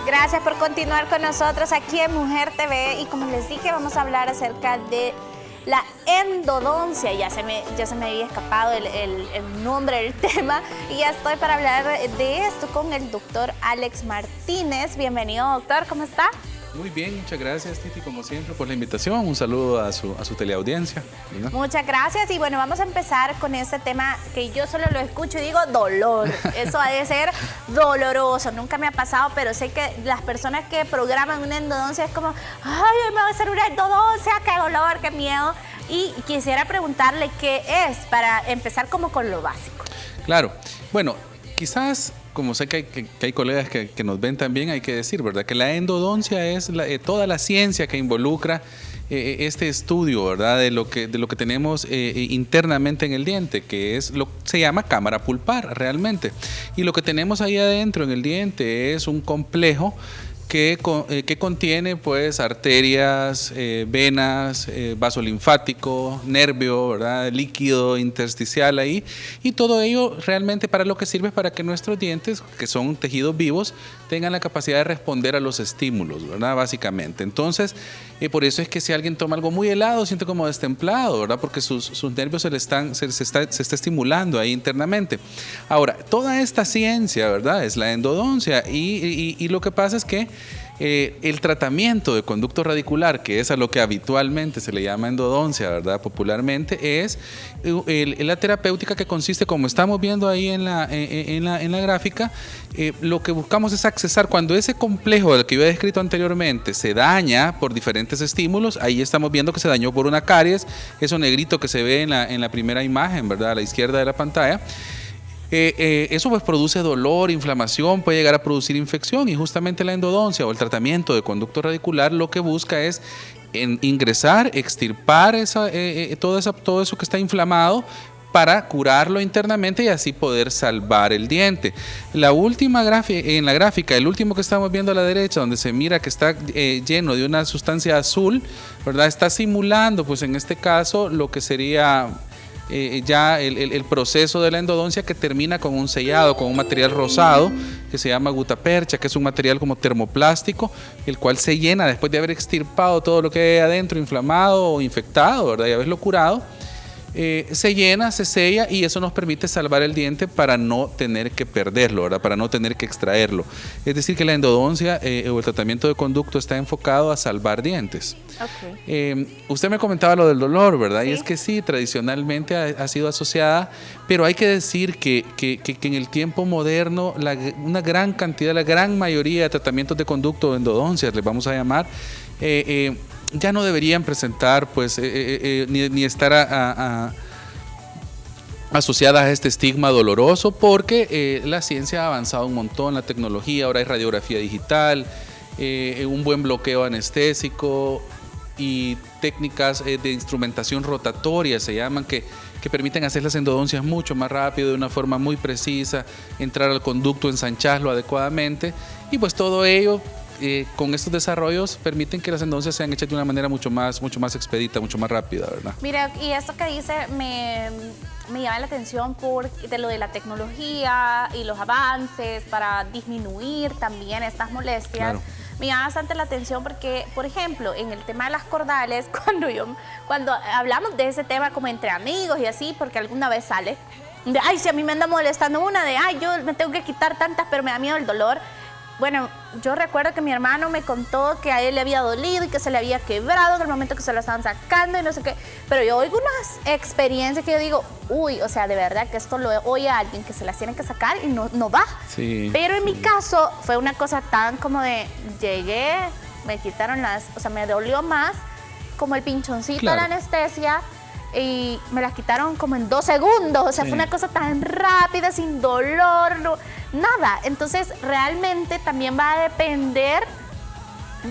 Gracias por continuar con nosotros aquí en Mujer TV y como les dije vamos a hablar acerca de la endodoncia. Ya se me había escapado el nombre del tema y ya estoy para hablar de esto con el doctor Alex Martínez. Bienvenido, doctor, ¿cómo está? Muy bien, muchas gracias, Titi, como siempre, por la invitación. Un saludo a su teleaudiencia, ¿verdad? Muchas gracias y bueno, vamos a empezar con este tema que yo solo lo escucho y digo dolor. Eso ha de ser doloroso, nunca me ha pasado, pero sé que las personas que programan una endodoncia es como, ay, me va a hacer una endodoncia, qué dolor, qué miedo. Y quisiera preguntarle qué es para empezar como con lo básico. Claro, bueno, quizás... Como sé que hay colegas que nos ven también, hay que decir, ¿verdad? Que la endodoncia es toda la ciencia que involucra este estudio, ¿verdad? De lo que tenemos internamente en el diente, que es se llama cámara pulpar realmente. Y lo que tenemos ahí adentro en el diente es un complejo que contiene pues arterias, venas, vaso linfático, nervio, ¿verdad? Líquido intersticial ahí, y todo ello realmente para lo que sirve es para que nuestros dientes, que son tejidos vivos, tengan la capacidad de responder a los estímulos, ¿verdad? Básicamente. Entonces, por eso es que si alguien toma algo muy helado, siente como destemplado, ¿verdad? Porque sus nervios se está estimulando ahí internamente. Ahora, toda esta ciencia, ¿verdad? Es la endodoncia y lo que pasa es que el tratamiento de conducto radicular, que es a lo que habitualmente se le llama endodoncia, ¿verdad? Popularmente, es la terapéutica que consiste, como estamos viendo ahí en la gráfica, lo que buscamos es accesar cuando ese complejo del que yo he descrito anteriormente se daña por diferentes estímulos. Ahí estamos viendo que se dañó por una caries, eso negrito que se ve en la primera imagen, ¿verdad? A la izquierda de la pantalla. Eso pues produce dolor, inflamación, puede llegar a producir infección, y justamente la endodoncia o el tratamiento de conducto radicular lo que busca es ingresar, extirpar todo eso que está inflamado para curarlo internamente y así poder salvar el diente. En la gráfica, el último que estamos viendo a la derecha, donde se mira que está lleno de una sustancia azul, ¿verdad? Está simulando, pues en este caso, lo que sería... ya el proceso de la endodoncia, que termina con un sellado, con un material rosado que se llama gutapercha, que es un material como termoplástico, el cual se llena después de haber extirpado todo lo que hay adentro inflamado o infectado, ¿verdad? Y haberlo curado. Se llena, se sella y eso nos permite salvar el diente para no tener que perderlo, ¿verdad? Para no tener que extraerlo. Es decir, que la endodoncia o el tratamiento de conducto está enfocado a salvar dientes. Okay. Usted me comentaba lo del dolor, ¿verdad? ¿Sí? Y es que sí, tradicionalmente ha sido asociada, pero hay que decir que en el tiempo moderno una gran cantidad, la gran mayoría de tratamientos de conducto o endodoncias, les vamos a llamar, ya no deberían presentar pues ni estar asociadas a este estigma doloroso, porque la ciencia ha avanzado un montón, la tecnología, ahora hay radiografía digital, un buen bloqueo anestésico y técnicas de instrumentación rotatoria se llaman, que permiten hacer las endodoncias mucho más rápido, de una forma muy precisa, entrar al conducto, ensancharlo adecuadamente, y pues todo ello con estos desarrollos permiten que las endodoncias sean hechas de una manera mucho más expedita, mucho más rápida, ¿verdad? Mira, y esto que dice me llama la atención de lo de la tecnología y los avances para disminuir también estas molestias. Claro. Me llama bastante la atención porque, por ejemplo, en el tema de las cordales, cuando hablamos de ese tema como entre amigos y así, porque alguna vez sale, de, ay, si a mí me anda molestando una, de, ay, yo me tengo que quitar tantas, pero me da miedo el dolor. Bueno, yo recuerdo que mi hermano me contó que a él le había dolido y que se le había quebrado en el momento que se lo estaban sacando y no sé qué. Pero yo oigo unas experiencias que yo digo, uy, o sea, de verdad que esto lo oye a alguien que se las tiene que sacar y no va. Sí, pero en mi caso fue una cosa tan como de, llegué, me quitaron o sea, me dolió más como el pinchoncito, claro, de la anestesia, y me las quitaron como en 2 segundos. O sea, sí, fue una cosa tan rápida, sin dolor, nada. Entonces, realmente también va a depender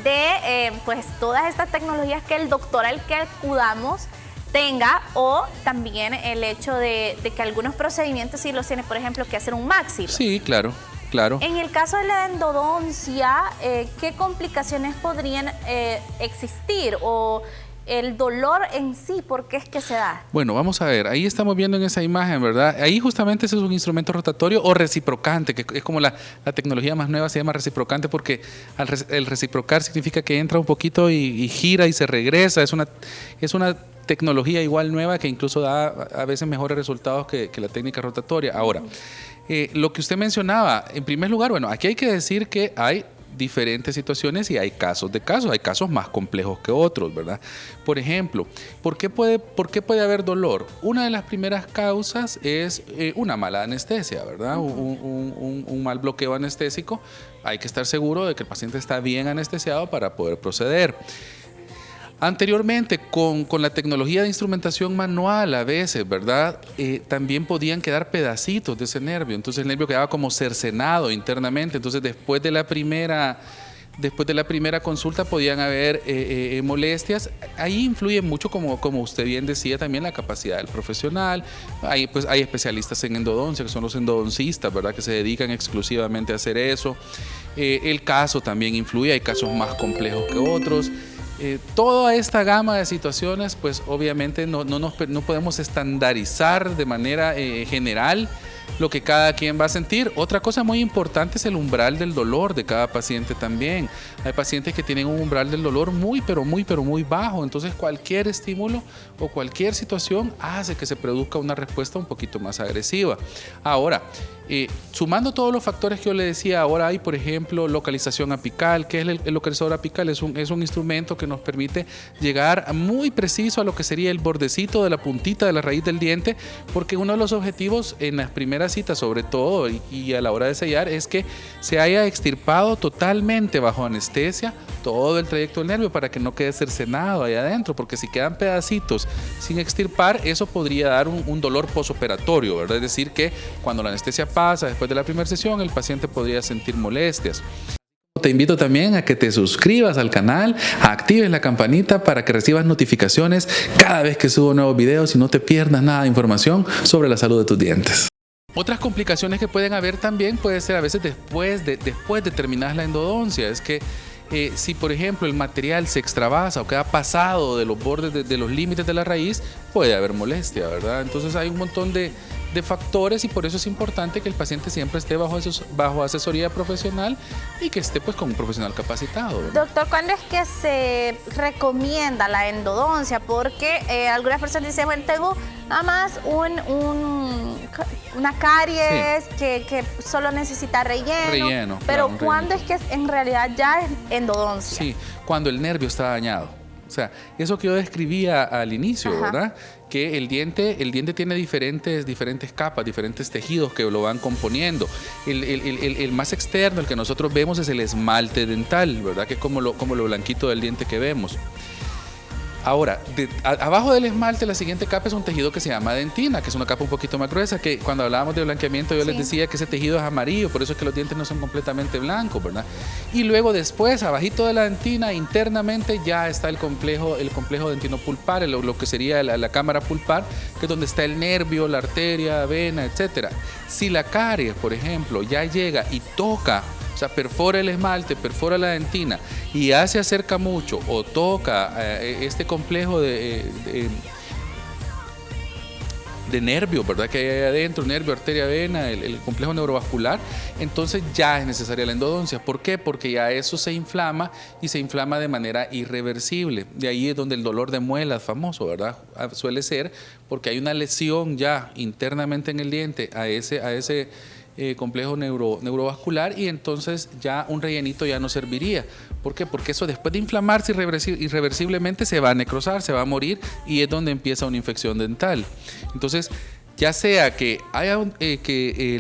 de pues todas estas tecnologías que el doctor al que acudamos tenga, o también el hecho de que algunos procedimientos sí los tiene, por ejemplo, que hacer un máximo. Sí, claro. Claro. En el caso de la endodoncia, ¿qué complicaciones podrían existir? O el dolor en sí, ¿por qué es que se da? Bueno, vamos a ver, ahí estamos viendo en esa imagen, ¿verdad? Ahí justamente ese es un instrumento rotatorio o reciprocante, que es como la tecnología más nueva, se llama reciprocante porque el reciprocar significa que entra un poquito y gira y se regresa. Es una tecnología igual nueva que incluso da a veces mejores resultados que la técnica rotatoria. Ahora, lo que usted mencionaba, en primer lugar, bueno, aquí hay que decir que hay diferentes situaciones y hay casos de casos, hay casos más complejos que otros, ¿verdad? Por ejemplo, ¿por qué puede haber dolor? Una de las primeras causas es una mala anestesia, ¿verdad? Un mal bloqueo anestésico. Hay que estar seguro de que el paciente está bien anestesiado para poder proceder. Anteriormente, con la tecnología de instrumentación manual a veces, ¿verdad? También podían quedar pedacitos de ese nervio. Entonces el nervio quedaba como cercenado internamente. Entonces después de la primera consulta podían haber molestias. Ahí influye mucho, como usted bien decía, también la capacidad del profesional. Ahí pues hay especialistas en endodoncia, que son los endodoncistas, ¿verdad? Que se dedican exclusivamente a hacer eso. El caso también influye, hay casos más complejos que otros. Toda esta gama de situaciones, pues obviamente no podemos estandarizar de manera general lo que cada quien va a sentir. Otra cosa muy importante es el umbral del dolor de cada paciente también. Hay pacientes que tienen un umbral del dolor muy bajo, entonces cualquier estímulo o cualquier situación hace que se produzca una respuesta un poquito más agresiva. Ahora, sumando todos los factores que yo le decía, ahora hay, por ejemplo, localización apical. ¿Qué es el localizador apical? Es un instrumento que nos permite llegar muy preciso a lo que sería el bordecito de la puntita de la raíz del diente, porque uno de los objetivos en las primeras citas, sobre todo, y a la hora de sellar, es que se haya extirpado totalmente bajo anestesia todo el trayecto del nervio para que no quede cercenado ahí adentro, porque si quedan pedacitos sin extirpar, eso podría dar un dolor posoperatorio, ¿verdad? Es decir, que cuando la anestesia pasa después de la primera sesión, el paciente podría sentir molestias. Te invito también a que te suscribas al canal, actives la campanita para que recibas notificaciones cada vez que subo nuevos videos y no te pierdas nada de información sobre la salud de tus dientes. Otras complicaciones que pueden haber también puede ser a veces después de terminar la endodoncia. Es que si por ejemplo el material se extravasa o queda pasado de los bordes de los límites de la raíz, puede haber molestia, ¿verdad? Entonces hay un montón de factores y por eso es importante que el paciente siempre esté bajo asesoría profesional y que esté pues con un profesional capacitado, ¿verdad? Doctor, ¿cuándo es que se recomienda la endodoncia? Porque algunas personas dicen, bueno, tengo nada más una caries, sí, que solo necesita relleno, pero claro, ¿cuándo es que en realidad ya es endodoncia? Sí, cuando el nervio está dañado. O sea, eso que yo describía al inicio, ajá, ¿verdad? Que el diente tiene diferentes capas, diferentes tejidos que lo van componiendo. El más externo, el que nosotros vemos, es el esmalte dental, ¿verdad? Que es como lo blanquito del diente que vemos. Ahora, abajo del esmalte, la siguiente capa es un tejido que se llama dentina, que es una capa un poquito más gruesa, que cuando hablábamos de blanqueamiento yo les decía que ese tejido es amarillo, por eso es que los dientes no son completamente blancos, ¿verdad? Y luego después, abajito de la dentina, internamente ya está el complejo dentinopulpar, lo que sería la cámara pulpar, que es donde está el nervio, la arteria, vena, etc. Si la caries, por ejemplo, ya llega y toca, o sea, perfora el esmalte, perfora la dentina y ya se acerca mucho o toca este complejo de nervio, ¿verdad? Que hay ahí adentro, nervio, arteria, vena, el complejo neurovascular, entonces ya es necesaria la endodoncia. ¿Por qué? Porque ya eso se inflama y se inflama de manera irreversible. De ahí es donde el dolor de muelas famoso, ¿verdad? Suele ser porque hay una lesión ya internamente en el diente a ese complejo neurovascular y entonces ya un rellenito ya no serviría. ¿Por qué? Porque eso después de inflamarse irreversiblemente se va a necrosar, se va a morir y es donde empieza una infección dental. Entonces, ya sea que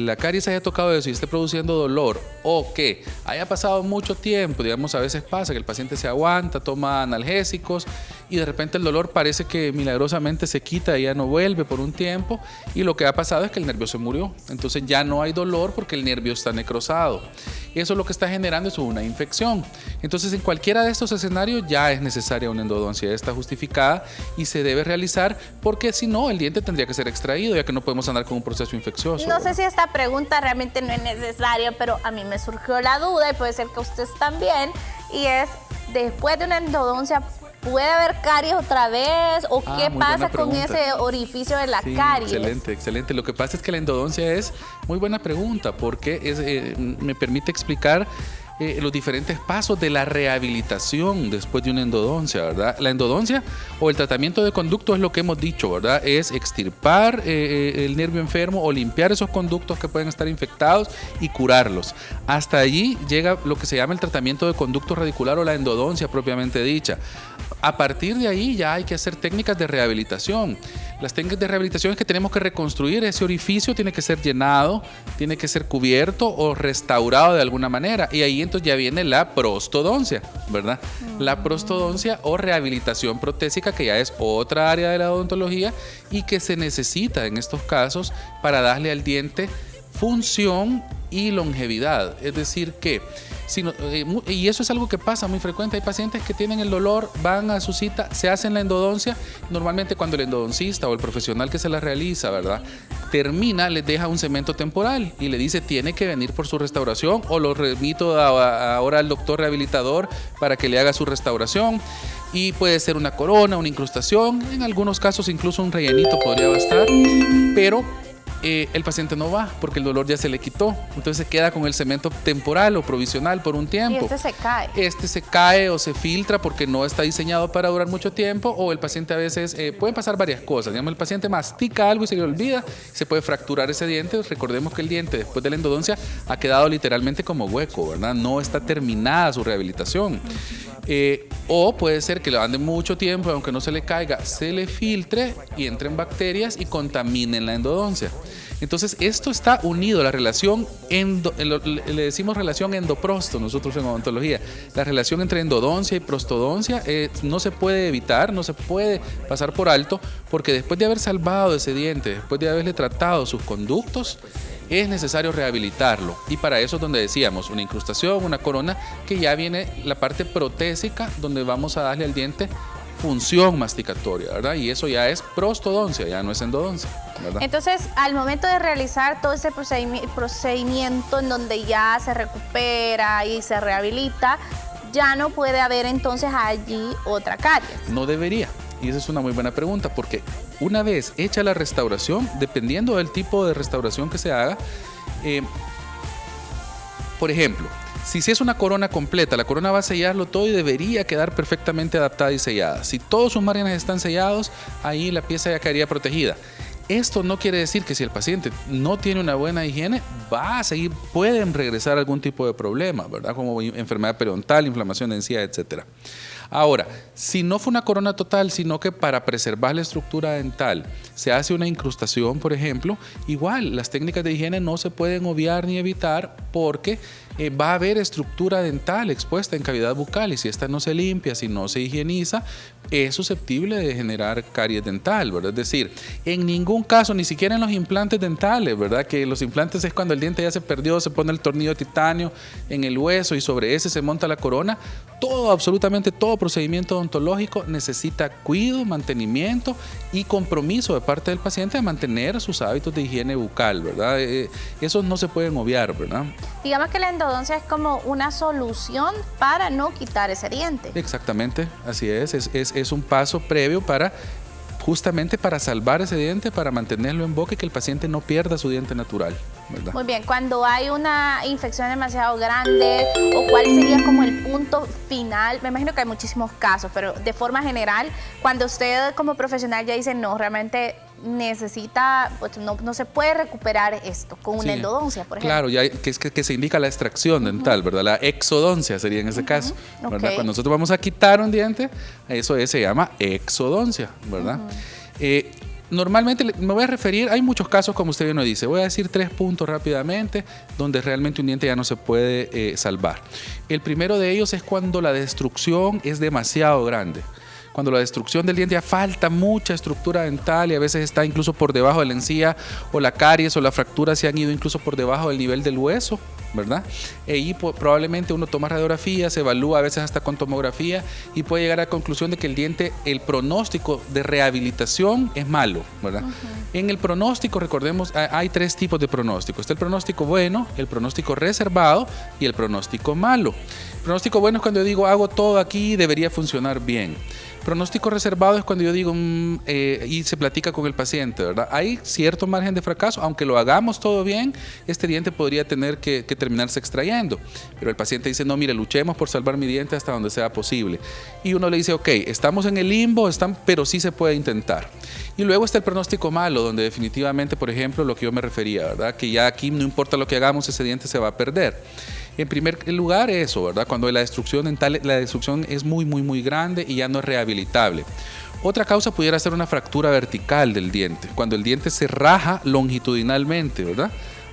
la caries haya tocado eso y esté produciendo dolor o que haya pasado mucho tiempo, digamos, a veces pasa que el paciente se aguanta, toma analgésicos y de repente el dolor parece que milagrosamente se quita y ya no vuelve por un tiempo y lo que ha pasado es que el nervio se murió. Entonces ya no hay dolor porque el nervio está necrosado. Y eso lo que está generando es una infección. Entonces en cualquiera de estos escenarios ya es necesaria una endodoncia, ya está justificada y se debe realizar porque si no el diente tendría que ser extraído ya que no podemos andar con un proceso infeccioso. No sé si esta pregunta realmente no es necesaria, pero a mí me surgió la duda y puede ser que ustedes también, y es, después de una endodoncia, ¿puede haber caries otra vez? ¿O qué pasa con ese orificio de la caries? Excelente, excelente. Lo que pasa es que la endodoncia es muy buena pregunta porque me permite explicar los diferentes pasos de la rehabilitación después de una endodoncia, ¿verdad? La endodoncia o el tratamiento de conducto es lo que hemos dicho, ¿verdad? Es extirpar el nervio enfermo o limpiar esos conductos que pueden estar infectados y curarlos. Hasta allí llega lo que se llama el tratamiento de conducto radicular o la endodoncia propiamente dicha. A partir de ahí ya hay que hacer técnicas de rehabilitación. Las técnicas de rehabilitación es que tenemos que reconstruir ese orificio, tiene que ser llenado, tiene que ser cubierto o restaurado de alguna manera. Y ahí entonces ya viene la prostodoncia, ¿verdad? La prostodoncia o rehabilitación protésica, que ya es otra área de la odontología y que se necesita en estos casos para darle al diente función y longevidad. Es decir que, y eso es algo que pasa muy frecuente, hay pacientes que tienen el dolor, van a su cita, se hacen la endodoncia, normalmente cuando el endodoncista o el profesional que se la realiza, ¿verdad?, termina, les deja un cemento temporal y le dice tiene que venir por su restauración o lo remito ahora al doctor rehabilitador para que le haga su restauración. Y puede ser una corona, una incrustación, en algunos casos incluso un rellenito podría bastar, pero el paciente no va porque el dolor ya se le quitó, entonces se queda con el cemento temporal o provisional por un tiempo. Y este se cae. Este se cae o se filtra porque no está diseñado para durar mucho tiempo, o el paciente a veces, pueden pasar varias cosas, digamos, el paciente mastica algo y se le olvida, se puede fracturar ese diente. Recordemos que el diente después de la endodoncia ha quedado literalmente como hueco, ¿verdad? No está terminada su rehabilitación. O puede ser que le ande mucho tiempo, aunque no se le caiga, se le filtre y entren bacterias y contaminen la endodoncia. Entonces esto está unido a la relación, le decimos relación endoprosto nosotros en odontología. La relación entre endodoncia y prostodoncia no se puede evitar, no se puede pasar por alto, porque después de haber salvado ese diente, después de haberle tratado sus conductos, es necesario rehabilitarlo. Y para eso es donde decíamos, una incrustación, una corona, que ya viene la parte protésica, donde vamos a darle al diente función masticatoria, ¿verdad? Y eso ya es prostodoncia, ya no es endodoncia, ¿verdad? Entonces, al momento de realizar todo ese procedimiento en donde ya se recupera y se rehabilita, ya no puede haber entonces allí otra caries. No debería. Y esa es una muy buena pregunta, porque una vez hecha la restauración, dependiendo del tipo de restauración que se haga, por ejemplo, si es una corona completa, la corona va a sellarlo todo y debería quedar perfectamente adaptada y sellada. Si todos sus márgenes están sellados, ahí la pieza ya quedaría protegida. Esto no quiere decir que si el paciente no tiene una buena higiene, va a seguir, pueden regresar algún tipo de problema, ¿verdad? Como enfermedad periodontal, inflamación de encía, etcétera. Ahora, si no fue una corona total, sino que para preservar la estructura dental se hace una incrustación, por ejemplo, igual las técnicas de higiene no se pueden obviar ni evitar porque va a haber estructura dental expuesta en cavidad bucal y si esta no se limpia, si no se higieniza, es susceptible de generar caries dental, ¿verdad? Es decir, en ningún caso, ni siquiera en los implantes dentales, ¿verdad? Que los implantes es cuando el diente ya se perdió, se pone el tornillo de titanio en el hueso y sobre ese se monta la corona. Todo, absolutamente todo procedimiento odontológico necesita cuidado, mantenimiento y compromiso de parte del paciente de mantener sus hábitos de higiene bucal, ¿verdad? Esos no se pueden obviar, ¿verdad? Digamos que la endodoncia es como una solución para no quitar ese diente. Exactamente, así es un paso previo para justamente para salvar ese diente, para mantenerlo en boca y que el paciente no pierda su diente natural, ¿verdad? Muy bien, cuando hay una infección demasiado grande, ¿o cuál sería como el punto final? Me imagino que hay muchísimos casos, pero de forma general, cuando usted como profesional ya dice, no, realmente necesita, pues no se puede recuperar esto con una endodoncia, por ejemplo. Claro, ya que se indica la extracción dental, ¿verdad? La exodoncia sería en ese caso, ¿verdad? Okay. Cuando nosotros vamos a quitar un diente, eso se llama exodoncia, ¿verdad? Normalmente me voy a referir, hay muchos casos como usted bien lo dice, voy a decir 3 puntos rápidamente donde realmente un diente ya no se puede salvar. El primero de ellos es cuando la destrucción es demasiado grande. Cuando la destrucción del diente ya falta mucha estructura dental y a veces está incluso por debajo de la encía o la caries o la fractura se han ido incluso por debajo del nivel del hueso, ¿verdad? Y probablemente uno toma radiografía, se evalúa a veces hasta con tomografía y puede llegar a la conclusión de que el diente, el pronóstico de rehabilitación es malo, ¿verdad? En el pronóstico, recordemos, hay 3 tipos de pronóstico. Está el pronóstico bueno, el pronóstico reservado y el pronóstico malo. El pronóstico bueno es cuando yo digo hago todo aquí y debería funcionar bien. Pronóstico reservado es cuando yo digo, y se platica con el paciente, ¿verdad? Hay cierto margen de fracaso, aunque lo hagamos todo bien, este diente podría tener que terminarse extrayendo. Pero el paciente dice, no, mire, luchemos por salvar mi diente hasta donde sea posible. Y uno le dice, ok, estamos en el limbo, pero sí se puede intentar. Y luego está el pronóstico malo, donde definitivamente, por ejemplo, lo que yo me refería, ¿verdad? Que ya aquí no importa lo que hagamos, ese diente se va a perder. En primer lugar, eso, ¿verdad? Cuando la destrucción dental, la destrucción es muy grande y ya no es rehabilitable. Otra causa pudiera ser una fractura vertical del diente, cuando el diente se raja longitudinalmente, ¿verdad?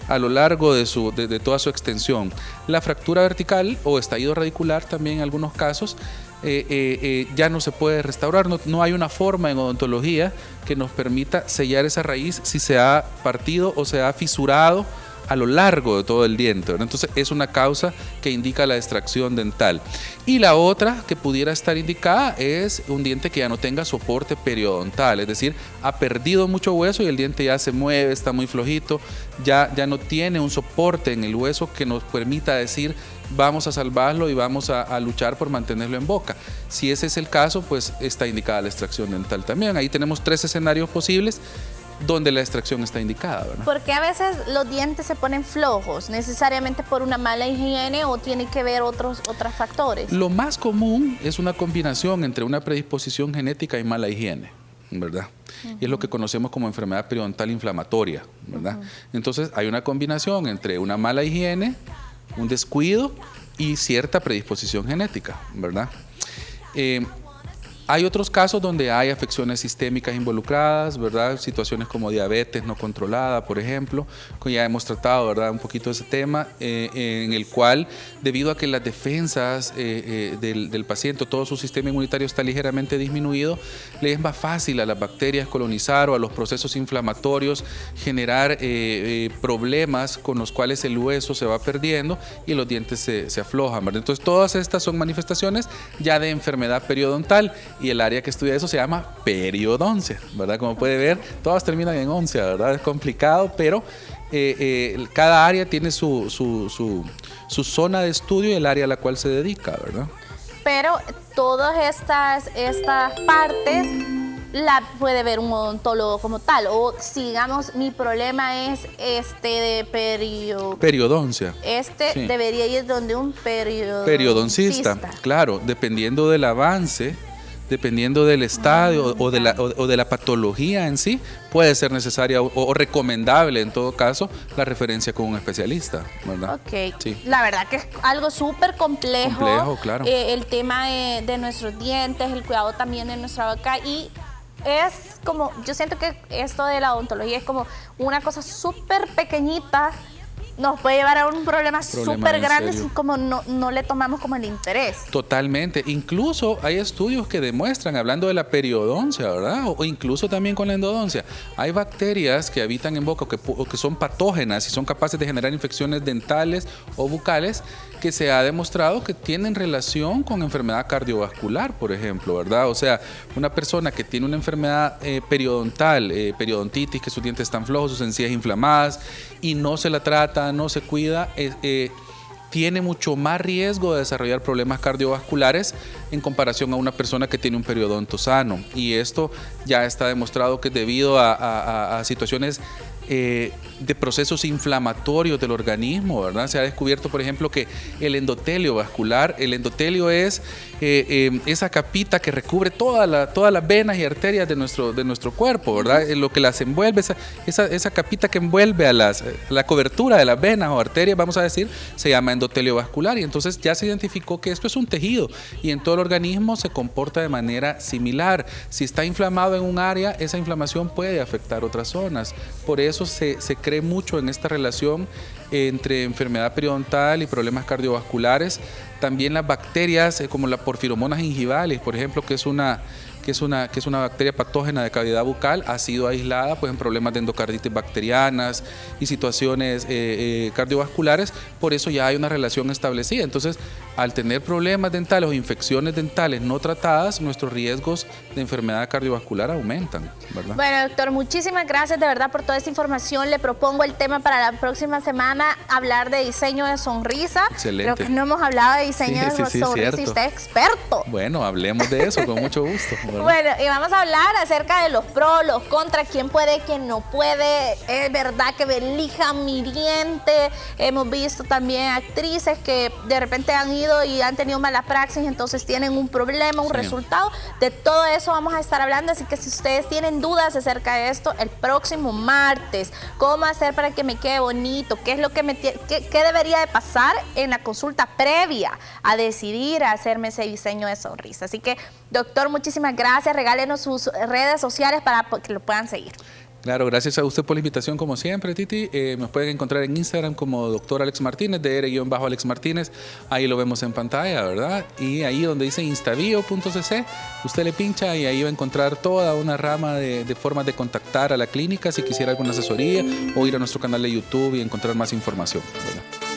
A lo largo de toda su extensión. La fractura vertical o estallido radicular también en algunos casos ya no se puede restaurar. No hay una forma en odontología que nos permita sellar esa raíz si se ha partido o se ha fisurado a lo largo de todo el diente, ¿verdad? Entonces es una causa que indica la extracción dental. Y la otra que pudiera estar indicada es un diente que ya no tenga soporte periodontal, es decir, ha perdido mucho hueso y el diente ya se mueve, está muy flojito, ya no tiene un soporte en el hueso que nos permita decir vamos a salvarlo y vamos a luchar por mantenerlo en boca. Si ese es el caso, pues está indicada la extracción dental también. Ahí tenemos 3 escenarios posibles donde la extracción está indicada, ¿verdad? ¿Por qué a veces los dientes se ponen flojos? ¿Necesariamente por una mala higiene o tiene que ver otros factores? Lo más común es una combinación entre una predisposición genética y mala higiene, ¿verdad? Y es lo que conocemos como enfermedad periodontal inflamatoria, ¿verdad? Entonces hay una combinación entre una mala higiene, un descuido y cierta predisposición genética, ¿verdad? Hay otros casos donde hay afecciones sistémicas involucradas, ¿verdad? Situaciones como diabetes no controlada, por ejemplo, que ya hemos tratado, ¿verdad? Un poquito de ese tema, en el cual, debido a que las defensas del paciente, todo su sistema inmunitario está ligeramente disminuido, le es más fácil a las bacterias colonizar o a los procesos inflamatorios generar problemas con los cuales el hueso se va perdiendo y los dientes se aflojan, ¿verdad? Entonces, todas estas son manifestaciones ya de enfermedad periodontal. Y el área que estudia eso se llama periodoncia, ¿verdad? Como puede ver, todas terminan en oncia, ¿verdad? Es complicado, pero cada área tiene su zona de estudio y el área a la cual se dedica, ¿verdad? Pero todas estas partes la puede ver un odontólogo como tal. O si, digamos, mi problema es de periodoncia. Sí. Debería ir donde un periodoncista. Claro, dependiendo del avance, dependiendo del estadio o de la patología en sí, puede ser necesaria o recomendable en todo caso la referencia con un especialista, ¿verdad? Ok, sí. La verdad que es algo súper complejo. Complejo, claro. El tema de nuestros dientes, el cuidado también de nuestra boca y es como, yo siento que esto de la odontología es como una cosa súper pequeñita, nos puede llevar a un problema súper grande si como no le tomamos como el interés. Totalmente. Incluso hay estudios que demuestran, hablando de la periodoncia, ¿verdad? O incluso también con la endodoncia. Hay bacterias que habitan en boca o que son patógenas y son capaces de generar infecciones dentales o bucales que se ha demostrado que tienen relación con enfermedad cardiovascular, por ejemplo, ¿verdad? O sea, una persona que tiene una enfermedad periodontal, periodontitis, que sus dientes están flojos, sus encías inflamadas y no se la trata, no se cuida, tiene mucho más riesgo de desarrollar problemas cardiovasculares en comparación a una persona que tiene un periodonto sano. Y esto ya está demostrado que debido a situaciones de procesos inflamatorios del organismo, ¿verdad? Se ha descubierto, por ejemplo, que el endotelio vascular, el endotelio es esa capita que recubre todas las venas y arterias de nuestro cuerpo, ¿verdad? Lo que las envuelve, esa capita que envuelve a la cobertura de las venas o arterias, vamos a decir, se llama endotelio vascular, y entonces ya se identificó que esto es un tejido y en todo el organismo se comporta de manera similar. Si está inflamado en un área, esa inflamación puede afectar otras zonas. Por eso se cree mucho en esta relación entre enfermedad periodontal y problemas cardiovasculares. También las bacterias como la porfiromonas gingivalis, por ejemplo, que es una bacteria patógena de cavidad bucal, ha sido aislada pues, en problemas de endocarditis bacterianas y situaciones cardiovasculares. Por eso ya hay una relación establecida. Entonces, al tener problemas dentales o infecciones dentales no tratadas, nuestros riesgos de enfermedad cardiovascular aumentan, ¿verdad? Bueno, doctor, muchísimas gracias de verdad por toda esta información. Le propongo el tema para la próxima semana, hablar de diseño de sonrisa. Excelente. Creo que no hemos hablado de diseño de sonrisa y usted es experto. Bueno, hablemos de eso con mucho gusto. ¿verdad? Bueno, y vamos a hablar acerca de los pros, los contras, quién puede, quién no puede. Es verdad que Belija Miriente, hemos visto también actrices que de repente han ido y han tenido mala praxis, entonces tienen un problema, un resultado. De todo eso vamos a estar hablando, así que si ustedes tienen dudas acerca de esto, el próximo martes, cómo hacer para que me quede bonito, qué es lo que qué debería de pasar en la consulta previa a decidir a hacerme ese diseño de sonrisa. Así que, doctor, muchísimas gracias. Regálenos sus redes sociales para que lo puedan seguir. Claro, gracias a usted por la invitación como siempre, Titi. Me pueden encontrar en Instagram como Dr. Alex Martínez, DR-Alex Martínez. Ahí lo vemos en pantalla, ¿verdad? Y ahí donde dice instabio.cc, usted le pincha y ahí va a encontrar toda una rama de formas de contactar a la clínica si quisiera alguna asesoría o ir a nuestro canal de YouTube y encontrar más información, ¿verdad?